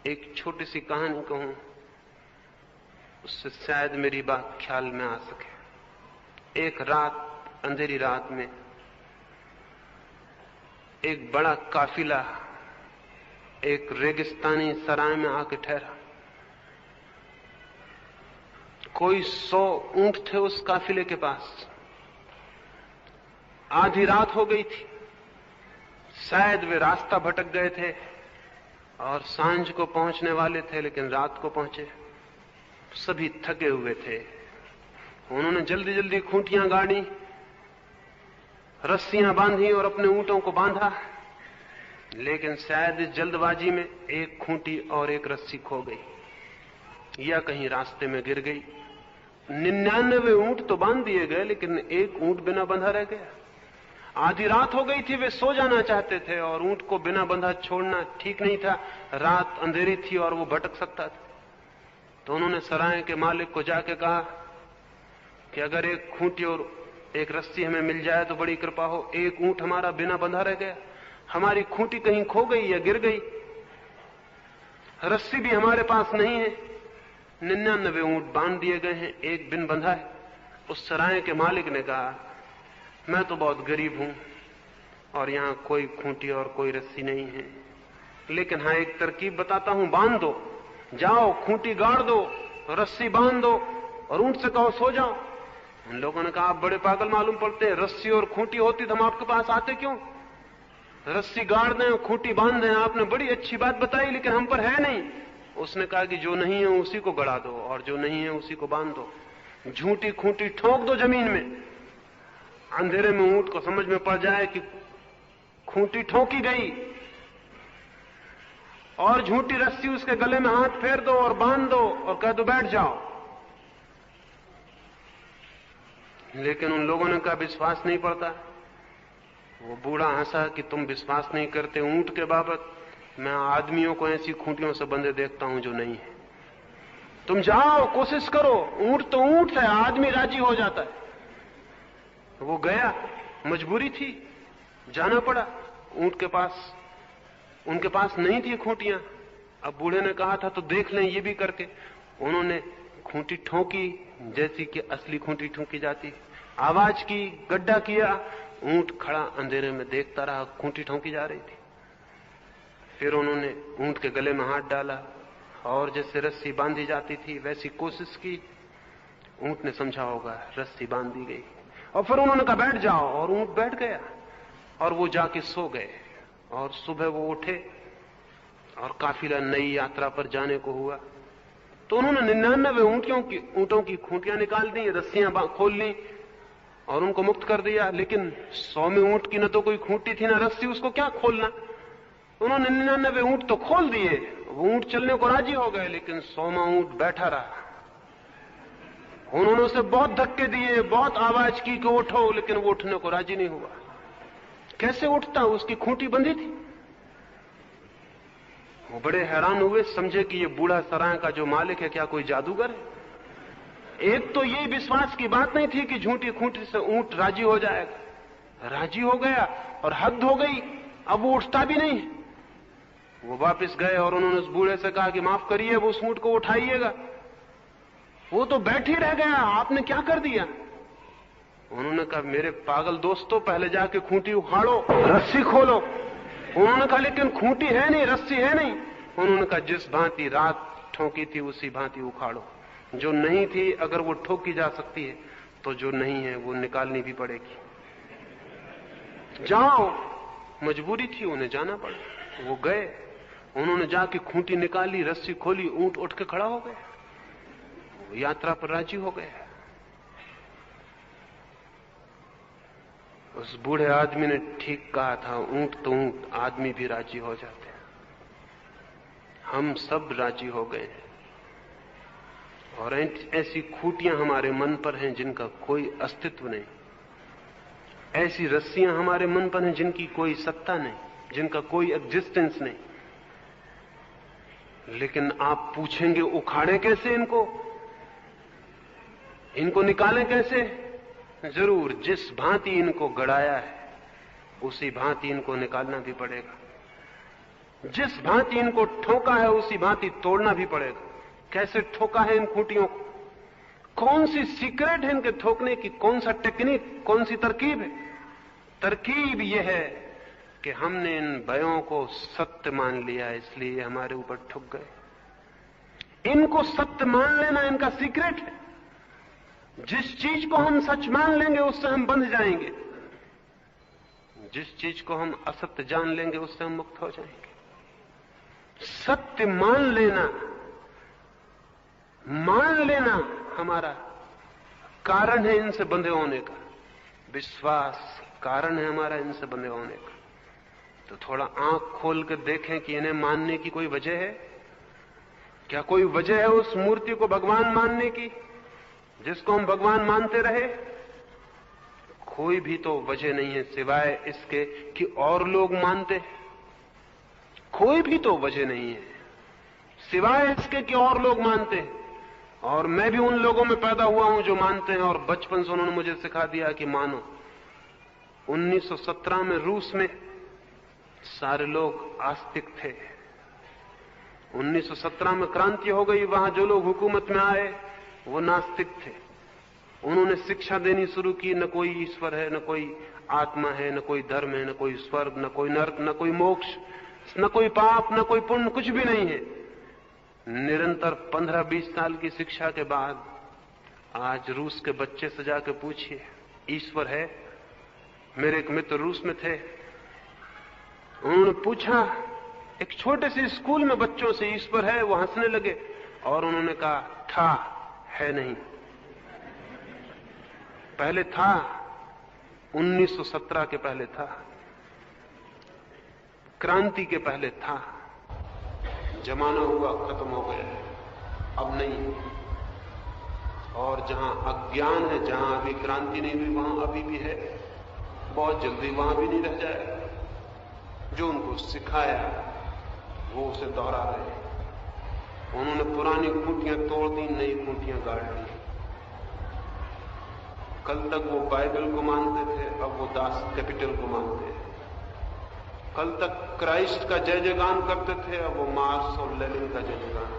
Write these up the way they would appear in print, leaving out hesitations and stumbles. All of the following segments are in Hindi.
एक छोटी सी कहानी कहूं, उससे शायद मेरी बात ख्याल में आ सके। एक रात, अंधेरी रात में एक बड़ा काफिला एक रेगिस्तानी सराय में आके ठहरा। कोई 100 ऊंट थे उस काफिले के पास। आधी रात हो गई थी, शायद वे रास्ता भटक गए थे और सांझ को पहुंचने वाले थे, लेकिन रात को पहुंचे। सभी थके हुए थे। उन्होंने जल्दी जल्दी खूंटियां गाड़ी, रस्सियां बांधी और अपने ऊंटों को बांधा, लेकिन शायद इस जल्दबाजी में एक खूंटी और एक रस्सी खो गई या कहीं रास्ते में गिर गई। 99 ऊंट तो बांध दिए गए, लेकिन एक ऊंट बिना बंधा रह गया। आधी रात हो गई थी, वे सो जाना चाहते थे और ऊंट को बिना बंधा छोड़ना ठीक नहीं था। रात अंधेरी थी और वो भटक सकता था। तो उन्होंने सराय के मालिक को जाके कहा कि अगर एक खूंटी और एक रस्सी हमें मिल जाए तो बड़ी कृपा हो। एक ऊंट हमारा बिना बंधा रह गया, हमारी खूंटी कहीं खो गई या गिर गई, रस्सी भी हमारे पास नहीं है। 99 ऊंट बांध दिए गए हैं, एक बिन बंधा है। उस सराय के मालिक ने कहा, मैं तो बहुत गरीब हूं और यहां कोई खूंटी और कोई रस्सी नहीं है, लेकिन हाँ एक तरकीब बताता हूं, बांध दो। जाओ, खूंटी गाड़ दो, रस्सी बांध दो और ऊंट से कहो सो जाओ। उन लोगों ने कहा, आप बड़े पागल मालूम पड़ते हैं, रस्सी और खूंटी होती तो हम आपके पास आते क्यों? रस्सी गाड़ दें, खूंटी बांध दें, आपने बड़ी अच्छी बात बताई, लेकिन हम पर है नहीं। उसने कहा कि जो नहीं है उसी को गड़ा दो और जो नहीं है उसी को बांध दो। झूठी खूंटी ठोक दो जमीन में, अंधेरे में ऊंट को समझ में पड़ जाए कि खूंटी ठोकी गई, और झूठी रस्सी उसके गले में हाथ फेर दो और बांध दो और कह दो बैठ जाओ। लेकिन उन लोगों ने कहा, विश्वास नहीं पड़ता। वो बूढ़ा हंसा कि तुम विश्वास नहीं करते ऊंट के बाबत, मैं आदमियों को ऐसी खूंटियों से बंधे देखता हूं जो नहीं है। तुम जाओ, कोशिश करो, ऊंट तो ऊंट है, आदमी राजी हो जाता है। वो गया, मजबूरी थी, जाना पड़ा ऊंट के पास। उनके पास नहीं थी खूंटियां। अब बूढ़े ने कहा था तो देख लें ये भी करके। उन्होंने खूंटी ठोकी जैसी कि असली खूंटी ठोकी जाती, आवाज की, गड्ढा किया, ऊंट खड़ा अंधेरे में देखता रहा, खूंटी ठोकी जा रही थी। फिर उन्होंने ऊंट के गले में हाथ डाला और जैसे रस्सी बांधी जाती थी वैसी कोशिश की। ऊंट ने समझा होगा रस्सी बांध दी गई, और फिर उन्होंने कहा बैठ जाओ, और ऊंट बैठ गया और वो जाके सो गए। और सुबह वो उठे और काफिला नई यात्रा पर जाने को हुआ। तो उन्होंने 99 ऊंटों की खूंटियां निकाल दी, रस्सियां खोल ली और उनको मुक्त कर दिया। लेकिन 100वें ऊंट की न तो कोई खूंटी थी न रस्सी, उसको क्या खोलना। उन्होंने 99 ऊंट तो खोल दिए, वो ऊंट चलने को राजी हो गए, लेकिन 100वां ऊंट बैठा रहा। उन्होंने उसे बहुत धक्के दिए, बहुत आवाज की कि उठो, लेकिन वो उठने को राजी नहीं हुआ। कैसे उठता, उसकी खूंटी बंधी थी। वो बड़े हैरान हुए, समझे कि ये बूढ़ा सराय का जो मालिक है क्या कोई जादूगर है। एक तो ये विश्वास की बात नहीं थी कि झूठी खूंटी से ऊंट राजी हो जाएगा। राजी हो गया और हद हो गई, अब वो उठता भी नहीं। वो वापस गए और उन्होंने उस बूढ़े से कहा कि माफ करिए, वो उस ऊंट को उठाइएगा, वो तो बैठ ही रह गया, आपने क्या कर दिया। उन्होंने कहा, मेरे पागल दोस्तों, पहले जाके खूंटी उखाड़ो, रस्सी खोलो। उन्होंने कहा, लेकिन खूंटी है नहीं, रस्सी है नहीं। उन्होंने कहा, जिस भांति रात ठोकी थी उसी भांति उखाड़ो। जो नहीं थी अगर वो ठोकी जा सकती है तो जो नहीं है वो निकालनी भी पड़ेगी। जाओ, मजबूरी थी, उन्हें जाना पड़ा। वो गए, उन्होंने जाके खूंटी निकाली, रस्सी खोली, ऊंट उठ के खड़ा हो गया, यात्रा पर राजी हो गया। उस बूढ़े आदमी ने ठीक कहा था, ऊंट तो ऊंट, आदमी भी राजी हो जाते हैं। हम सब राजी हो गए हैं और ऐसी खूंटियां हमारे मन पर हैं जिनका कोई अस्तित्व नहीं, ऐसी रस्सियां हमारे मन पर हैं जिनकी कोई सत्ता नहीं, जिनका कोई एग्जिस्टेंस नहीं। लेकिन आप पूछेंगे उखाड़े कैसे इनको निकालें कैसे? जरूर, जिस भांति इनको गड़ाया है उसी भांति इनको निकालना भी पड़ेगा। जिस भांति इनको ठोका है उसी भांति तोड़ना भी पड़ेगा। कैसे ठोका है इन खूंटियों को, कौन सी सीक्रेट है इनके ठोकने की, कौन सा टेक्निक, कौन सी तरकीब है? तरकीब यह है कि हमने इन भयों को सत्य मान लिया, इसलिए हमारे ऊपर ठुक गए। इनको सत्य मान लेना इनका सीक्रेट है। जिस चीज को हम सच मान लेंगे उससे हम बंध जाएंगे, जिस चीज को हम असत्य जान लेंगे उससे हम मुक्त हो जाएंगे। सत्य मान लेना हमारा कारण है इनसे बंधे होने का। विश्वास कारण है हमारा इनसे बंधे होने का। तो थोड़ा आंख खोल कर देखें कि इन्हें मानने की कोई वजह है क्या? कोई वजह है उस मूर्ति को भगवान मानने की जिसको हम भगवान मानते रहे? कोई भी तो वजह नहीं है सिवाय इसके कि और लोग मानते हैं। कोई भी तो वजह नहीं है सिवाय इसके कि और लोग मानते हैं। और मैं भी उन लोगों में पैदा हुआ हूं जो मानते हैं, और बचपन से उन्होंने मुझे सिखा दिया कि मानो। 1917 में रूस में सारे लोग आस्तिक थे। 1917 में क्रांति हो गई, वहां जो लोग हुकूमत में आए वो नास्तिक थे। उन्होंने शिक्षा देनी शुरू की, न कोई ईश्वर है, न कोई आत्मा है, न कोई धर्म है, न कोई स्वर्ग, न कोई नरक, न कोई मोक्ष, न कोई पाप, न कोई पुण्य, कुछ भी नहीं है। निरंतर 15-20 साल की शिक्षा के बाद आज रूस के बच्चे से जाकर पूछिए ईश्वर है? मेरे एक मित्र रूस में थे, उन्होंने पूछा एक छोटे से स्कूल में बच्चों से ईश्वर है? वो हंसने लगे और उन्होंने कहा था, है नहीं। पहले था, 1917 के पहले था, क्रांति के पहले था। जमाना हुआ, खत्म हो गया, अब नहीं। और जहां अज्ञान है, जहां अभी क्रांति नहीं हुई, वहां अभी भी है, बहुत जल्दी वहां भी नहीं रह जाएगा। जो उनको सिखाया वो उसे दोहरा रहे। उन्होंने पुरानी खूंटियां तोड़ दी, नई खूंटियां गाड़ दी। कल तक वो बाइबल को मानते थे, अब वो दास कैपिटल को मानते हैं। कल तक क्राइस्ट का जय जयगान करते थे, अब वो मार्क्स और लेनिन का जय जयगान।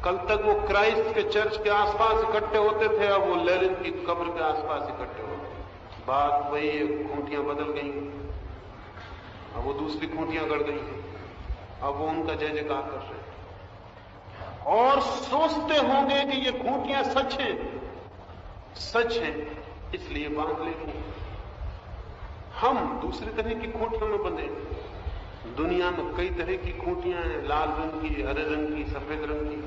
कल तक वो क्राइस्ट के चर्च के आसपास इकट्ठे होते थे, अब वो लेनिन की कब्र के आसपास इकट्ठे होते। बात वही है, खूंटियां बदल गई, अब वो दूसरी खूंटियां गड़ गई, अब वो उनका जय जयकार कर रहे हैं। और सोचते होंगे कि ये खूंटियां सच हैं, सच है इसलिए बांध लेंगे। हम दूसरी तरह की खूंटियों में बंधे। दुनिया में कई तरह की खूंटियां हैं, लाल रंग की, हरे रंग की, सफेद रंग की,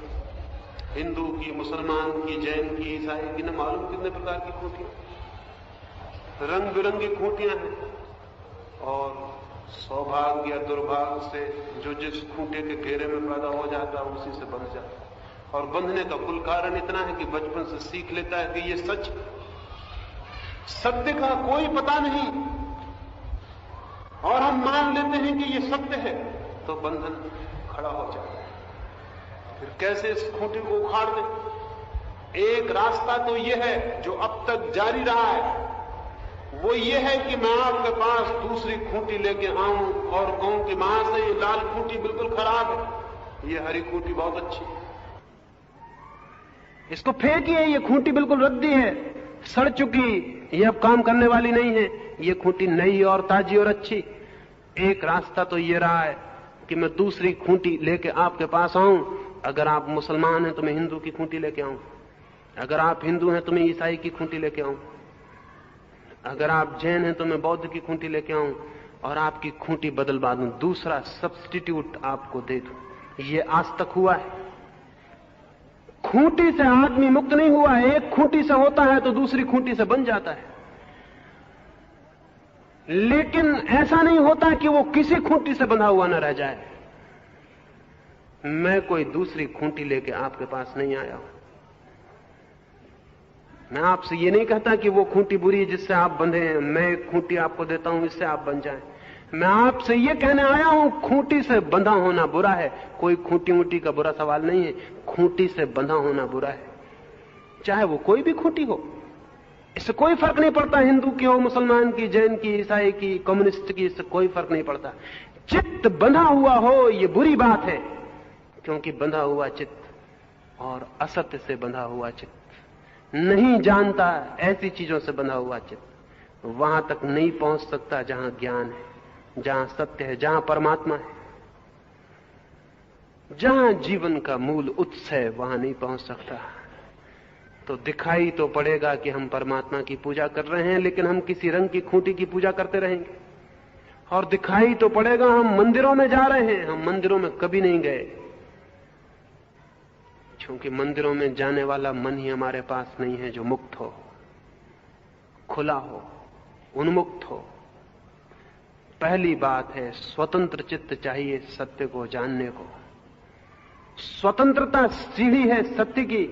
हिंदू की, मुसलमान की, जैन की, ईसाई की, न मालूम कितने प्रकार की खूंटियां, रंग बिरंगी खूंटियां हैं। और सौभाग्य या दुर्भाग्य से जो जिस खूंटे के घेरे में पैदा हो जाता है उसी से बंध जाता है। और बंधने का कुल कारण इतना है कि बचपन से सीख लेता है कि ये सच, सत्य का कोई पता नहीं, और हम मान लेते हैं कि ये सत्य है, तो बंधन खड़ा हो जाता है। फिर कैसे इस खूंटी को उखाड़ दें? एक रास्ता तो ये है जो अब तक जारी रहा है, वो ये है कि मैं आपके पास दूसरी खूंटी लेके आऊं और कहूं कि वहां से ये लाल खूंटी बिल्कुल खराब है, ये हरी खूंटी बहुत अच्छी है, इसको फेंकिए, ये खूंटी बिल्कुल रद्दी है, सड़ चुकी, ये अब काम करने वाली नहीं है, ये खूंटी नई और ताजी और अच्छी। एक रास्ता तो ये रहा है कि मैं दूसरी खूंटी लेके आपके पास आऊं। अगर आप मुसलमान हैं तो मैं हिंदू की खूंटी लेके आऊं, अगर आप हिंदू हैं तो मैं ईसाई की खूंटी लेके आऊं, अगर आप जैन हैं तो मैं बौद्ध की खूंटी लेके आऊं और आपकी खूंटी बदलवा दूं, दूसरा सब्स्टिट्यूट आपको दे दूं। ये आज तक हुआ है। खूंटी से आदमी मुक्त नहीं हुआ है। एक खूंटी से होता है तो दूसरी खूंटी से बन जाता है, लेकिन ऐसा नहीं होता कि वो किसी खूंटी से बंधा हुआ न रह जाए। मैं कोई दूसरी खूंटी लेके आपके पास नहीं आया हूं। मैं आपसे ये नहीं कहता कि वो खूंटी बुरी है जिससे आप बंधे हैं, मैं एक खूंटी आपको देता हूं इससे आप बन जाएं। मैं आपसे ये कहने आया हूं खूंटी से बंधा होना बुरा है। कोई खूंटी ऊंटी का बुरा सवाल नहीं है, खूंटी से बंधा होना बुरा है, चाहे वो कोई भी खूंटी हो। इससे कोई फर्क नहीं पड़ता हिंदू की हो, मुसलमान की, जैन की, ईसाई की, कम्युनिस्ट की, इससे कोई फर्क नहीं पड़ता। चित्त बंधा हुआ हो ये बुरी बात है, क्योंकि बंधा हुआ चित्त और असत्य से बंधा हुआ चित्त नहीं जानता, ऐसी चीजों से बंधा हुआ चित्त वहां तक नहीं पहुंच सकता जहां ज्ञान है, जहां सत्य है, जहां परमात्मा है, जहां जीवन का मूल उत्स है, वहां नहीं पहुंच सकता। तो दिखाई तो पड़ेगा कि हम परमात्मा की पूजा कर रहे हैं, लेकिन हम किसी रंग की खूंटी की पूजा करते रहेंगे। और दिखाई तो पड़ेगा हम मंदिरों में जा रहे हैं, हम मंदिरों में कभी नहीं गए, क्योंकि मंदिरों में जाने वाला मन ही हमारे पास नहीं है जो मुक्त हो, खुला हो, उन्मुक्त हो। पहली बात है स्वतंत्र चित्त चाहिए सत्य को जानने को। स्वतंत्रता सीढ़ी है सत्य की।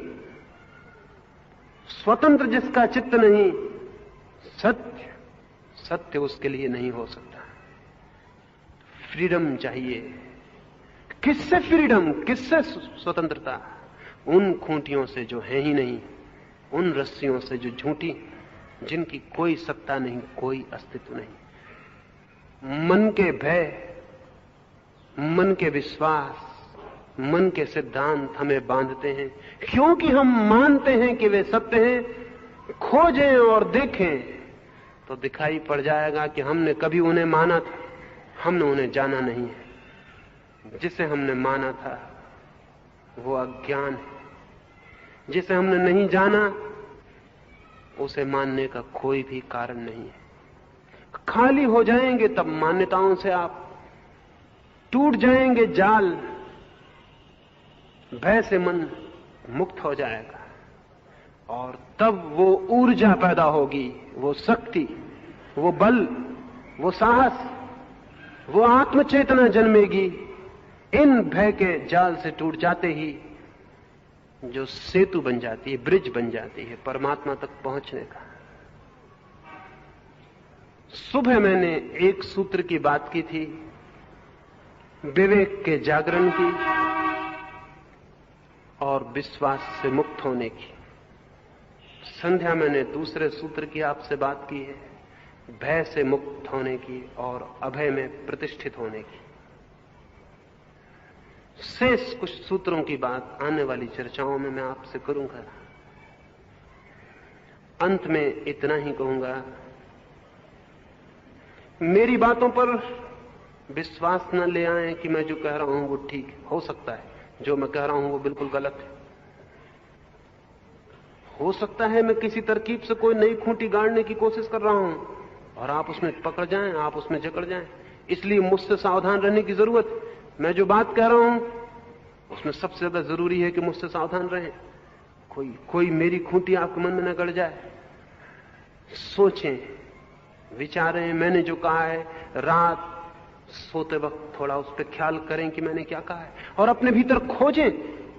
स्वतंत्र जिसका चित्त नहीं, सत्य उसके लिए नहीं हो सकता। फ्रीडम चाहिए। किससे फ्रीडम, किससे स्वतंत्रता? उन खूंटियों से जो है ही नहीं, उन रस्सियों से जो झूठी, जिनकी कोई सत्ता नहीं, कोई अस्तित्व नहीं। मन के भय, मन के विश्वास, मन के सिद्धांत हमें बांधते हैं, क्योंकि हम मानते हैं कि वे सत्य हैं। खोजें और देखें तो दिखाई पड़ जाएगा कि हमने कभी उन्हें माना था, हमने उन्हें जाना नहीं है। जिसे हमने माना था वो अज्ञान है, जिसे हमने नहीं जाना उसे मानने का कोई भी कारण नहीं है। खाली हो जाएंगे तब मान्यताओं से आप, टूट जाएंगे जाल, भय से मन मुक्त हो जाएगा और तब वो ऊर्जा पैदा होगी, वो शक्ति, वो बल, वो साहस, वो आत्मचेतना जन्मेगी। इन भय के जाल से टूट जाते ही जो सेतु बन जाती है, ब्रिज बन जाती है परमात्मा तक पहुंचने का। सुबह मैंने एक सूत्र की बात की थी, विवेक के जागरण की और विश्वास से मुक्त होने की। संध्या मैंने दूसरे सूत्र की आपसे बात की है, भय से मुक्त होने की और अभय में प्रतिष्ठित होने की। शेष कुछ सूत्रों की बात आने वाली चर्चाओं में मैं आपसे करूंगा। अंत में इतना ही कहूंगा, मेरी बातों पर विश्वास न ले आए कि मैं जो कह रहा हूं वो ठीक हो सकता है, जो मैं कह रहा हूं वो बिल्कुल गलत है। हो सकता है मैं किसी तरकीब से कोई नई खूंटी गाड़ने की कोशिश कर रहा हूं और आप उसमें पकड़ जाएं, आप उसमें जकड़ जाएं। इसलिए मुझसे सावधान रहने की जरूरत है। मैं जो बात कह रहा हूं उसमें सबसे ज्यादा जरूरी है कि मुझसे सावधान रहें, कोई मेरी खूंटी आपके मन में न गड़ जाए। सोचें, विचारें, मैंने जो कहा है, रात सोते वक्त थोड़ा उस पर ख्याल करें कि मैंने क्या कहा है, और अपने भीतर खोजें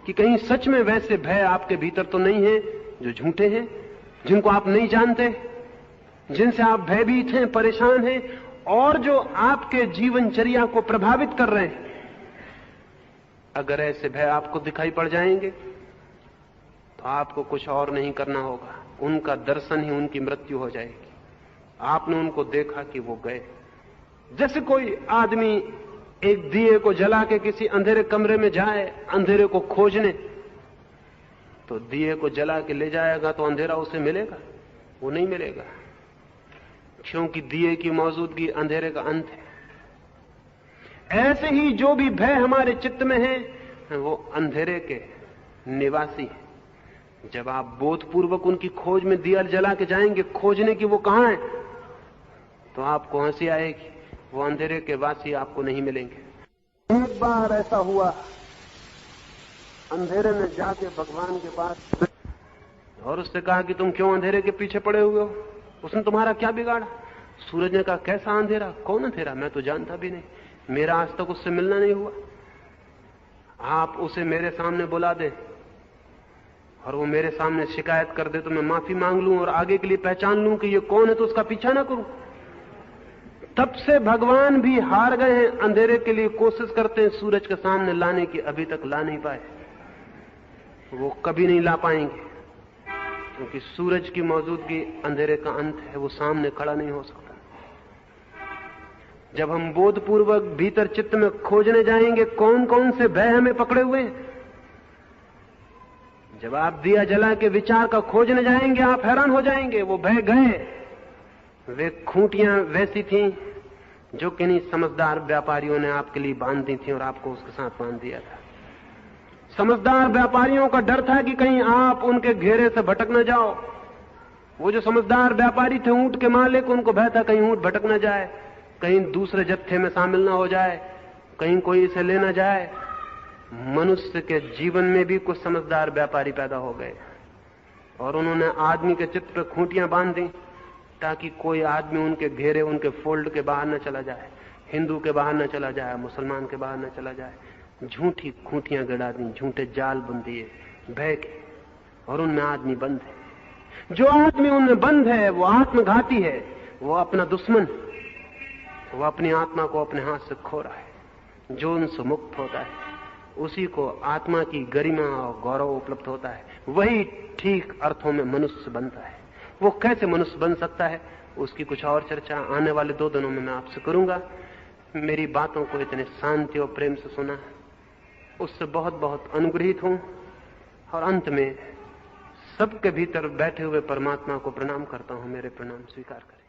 कि कहीं सच में वैसे भय आपके भीतर तो नहीं है जो झूठे हैं, जिनको आप नहीं जानते, जिनसे आप भयभीत हैं, परेशान हैं, और जो आपके जीवनचर्या को प्रभावित कर रहे हैं। अगर ऐसे भय आपको दिखाई पड़ जाएंगे तो आपको कुछ और नहीं करना होगा, उनका दर्शन ही उनकी मृत्यु हो जाएगी। आपने उनको देखा कि वो गए। जैसे कोई आदमी एक दिए को जला के किसी अंधेरे कमरे में जाए अंधेरे को खोजने, तो दिए को जला के ले जाएगा तो अंधेरा उसे मिलेगा? वो नहीं मिलेगा, क्योंकि दिए की मौजूदगी अंधेरे का अंत है। ऐसे ही जो भी भय हमारे चित्त में है वो अंधेरे के निवासी है। जब आप बोधपूर्वक उनकी खोज में दिया जला के जाएंगे खोजने की वो कहां है, तो आपको हंसी आएगी, वो अंधेरे के वासी आपको नहीं मिलेंगे। एक बार ऐसा हुआ, अंधेरे में जाके भगवान के पास और उससे कहा कि तुम क्यों अंधेरे के पीछे पड़े हुए हो? उसने तुम्हारा क्या बिगाड़ा? सूरज ने कहा, कैसा अंधेरा? कौन अंधेरा? मैं तो जानता भी नहीं, मेरा आज तक उससे मिलना नहीं हुआ। आप उसे मेरे सामने बुला दे और वो मेरे सामने शिकायत कर दे तो मैं माफी मांग लूं और आगे के लिए पहचान लूं कि ये कौन है, तो उसका पीछा ना करूं। तब से भगवान भी हार गए हैं, अंधेरे के लिए कोशिश करते हैं सूरज के सामने लाने की, अभी तक ला नहीं पाए। वो कभी नहीं ला पाएंगे, क्योंकि सूरज की मौजूदगी अंधेरे का अंत है, वो सामने खड़ा नहीं हो सकता। जब हम बोधपूर्वक भीतर चित्त में खोजने जाएंगे कौन कौन से भय हमें पकड़े हुए हैं, जब आप दिया जला के विचार का खोजने जाएंगे आप हैरान हो जाएंगे। वो भय गए। वे खूंटियां वैसी थीं जो किन्हीं समझदार व्यापारियों ने आपके लिए बांध दी थी और आपको उसके साथ बांध दिया था। समझदार व्यापारियों का डर था कि कहीं आप उनके घेरे से भटक न जाओ। वो जो समझदार व्यापारी थे ऊंट के मालिक, उनको भय था कहीं ऊंट भटक न जाए, कहीं दूसरे जत्थे में शामिल ना हो जाए, कहीं कोई इसे ले न जाए। मनुष्य के जीवन में भी कुछ समझदार व्यापारी पैदा हो गए और उन्होंने आदमी के चित्त पर खूंटियां बांध दी ताकि कोई आदमी उनके घेरे, उनके फोल्ड के बाहर न चला जाए, हिंदू के बाहर न चला जाए, मुसलमान के बाहर न चला जाए। झूठी खूंटियां गड़ा दी, झूठे जाल बुन दिए भय के, और उनमें आदमी बंद है। जो आदमी उनमें बंद है वो आत्मघाती है, वो अपना दुश्मन, वो अपनी आत्मा को अपने हाथ से खो रहा है। जो उनसे मुक्त होता है उसी को आत्मा की गरिमा और गौरव उपलब्ध होता है, वही ठीक अर्थों में मनुष्य बनता है। वो कैसे मनुष्य बन सकता है उसकी कुछ और चर्चा आने वाले 2 दिनों में मैं आपसे करूंगा। मेरी बातों को इतने शांति और प्रेम से सुना, उससे बहुत बहुत अनुग्रहित हूं और अंत में सबके भीतर बैठे हुए परमात्मा को प्रणाम करता हूं। मेरे प्रणाम स्वीकार करें।